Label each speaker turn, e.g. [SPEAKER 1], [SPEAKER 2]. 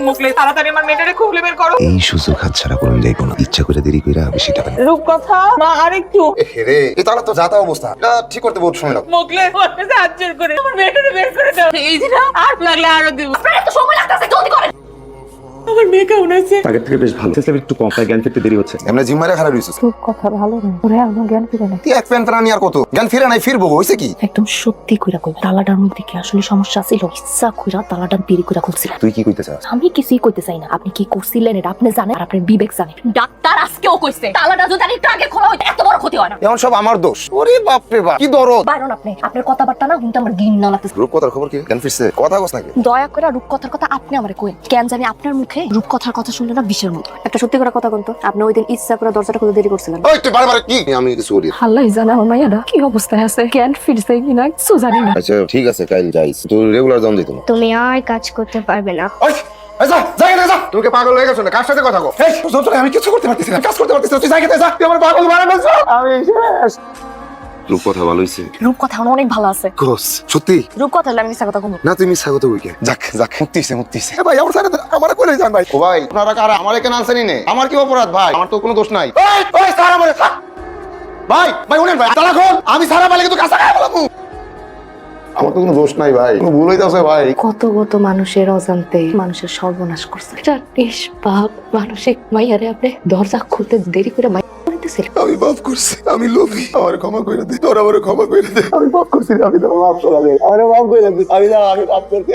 [SPEAKER 1] মুখলে তাড়াতাড়ি আমার মেয়েটারে খুলে বের করো।
[SPEAKER 2] এই সুযোগ হাতছাড়া করুন যাইব না। ইচ্ছা করে দেরি কইরা বেশি টাকা
[SPEAKER 1] রূপকথা মা আরেকটু
[SPEAKER 3] রে এই তাহলে তো যাতা অবস্থা, এটা ঠিক করতে বহুত সময় লাগবে।
[SPEAKER 1] মুখলে সাহায্য করে আমার মেয়েটারে বের করে দাও। এই দিন আর লাগলে আরো দিব।
[SPEAKER 4] আপনার এত সময় লাগতেছে, জলদি করেন।
[SPEAKER 1] আমার মেয়ে কেমন আছে?
[SPEAKER 5] আগের থেকে বেশ ভালো। সেসব একটু কম, তাই জ্ঞান ফিরতে দেরি হচ্ছে।
[SPEAKER 3] এমনি জিম্মারে খারাপ হইছিস।
[SPEAKER 6] কথা ভালো না, ওরে আমার জ্ঞান ফিরে নাই।
[SPEAKER 3] তুই এক প্যান প্রাণী আর কত জ্ঞান ফিরে নাই, ফিরবো হইছে কি?
[SPEAKER 6] একদম সত্যি কইরা কই, তালাটার মধ্যে কি আসলে সমস্যা ছিল? ইচ্ছা কইরা তালাটা বিড়ি কইরা খুলছিলেন।
[SPEAKER 3] তুই কি কইতে চাস?
[SPEAKER 6] আমি কিছুই কইতে চাই না। আপনি কি করছিলেন এটা আপনি জানেন, আর আপনার বিবেক জানে।
[SPEAKER 4] ডাক্তার আজকেও কইছে তালাটা যদি একটু আগে খোলা হইতো এত বড় ক্ষতি হয় না।
[SPEAKER 3] এখন সব আমার দোষ। ওরে বাপ রে বাপ, কি দরদ।
[SPEAKER 6] বাইরন আপনি, আপনার কথাবার্তা না শুনতে আমার ঘৃণা লাগতেছে।
[SPEAKER 3] রূপকথার খবর কি? জ্ঞান ফিরছে? কথা কস নাকি?
[SPEAKER 6] দয়া করে রূপকথার কথা আপনি আমারে কইন। কেন জানি আপনার মুখে রূপকথার কথা শুনলে না বিষের মতো। একটা সত্যি করে কথা বলতো, আপনি ওই দিন ইচ্ছা করে দরজাটা খুলে দেরি করছিলেন।
[SPEAKER 3] ওই তুই বারবার কি? আমি কিছু করি।
[SPEAKER 6] আল্লাহই জানে আমার মাইয়াটা কি অবস্থায় আছে, জ্ঞান ফিরছে কিনা কিছু জানি না।
[SPEAKER 3] আচ্ছা ঠিক আছে, কাল যাইস। তুই রেগুলার জন দিত না।
[SPEAKER 7] তুমি আর কাজ করতে পারবে না।
[SPEAKER 3] ওই যা যা এখানে যা। তুমি কি পাগল হয়ে গেছো না? কার সাথে কথা কও? এই তোর আমি কিছু করতে পারতেছি না, কাজ করতে পারতেছি না। তুই জায়গাতে যা, তুই আমার পাগল বানানো যা। আমি শেষ। রূপকথা ভালো হইছে।
[SPEAKER 6] রূপকথা অনেক ভালো আছে।
[SPEAKER 3] কোস সত্যি?
[SPEAKER 6] রূপকথা হলে আমি মিথ্যা কথা কমু
[SPEAKER 3] না তুমি স্বাগত হইকে। যাক যাক, মুক্তিছে ভাই। আমার সাথে আমার কইলে যান ভাই। ও ভাই আপনারা কারা আমার এখানে আনছেন নে? আমার কি অপরাধ ভাই? আমার তো কোনো দোষ নাই। ওই সারা মারে ভাই ভাই উনেন ভাই, তালা খোল। আমি সারা মালে কিন্তু কাঁচা খাই বলবো। আমার তো কোনো দোষ নাই ভাই, কোনো ভুল হইতাছে ভাই।
[SPEAKER 6] কত কত মানুষের অজান্তে মানুষের সর্বনাশ করছে। এটা নিষ্পাপ মানসিক মাইয়ারে আপনি দরজা খুলতে দেরি করে মাইয়া দিতেছিল।
[SPEAKER 3] আমি মাফ করছি, আমি লোভী। আমার ক্ষমা করে দে, তোর আমার ক্ষমা করে দে। আমি মাফ করছি, আমি তো মাফ করে দে। আমার মাফ করে দে, আমি মাফ করছি।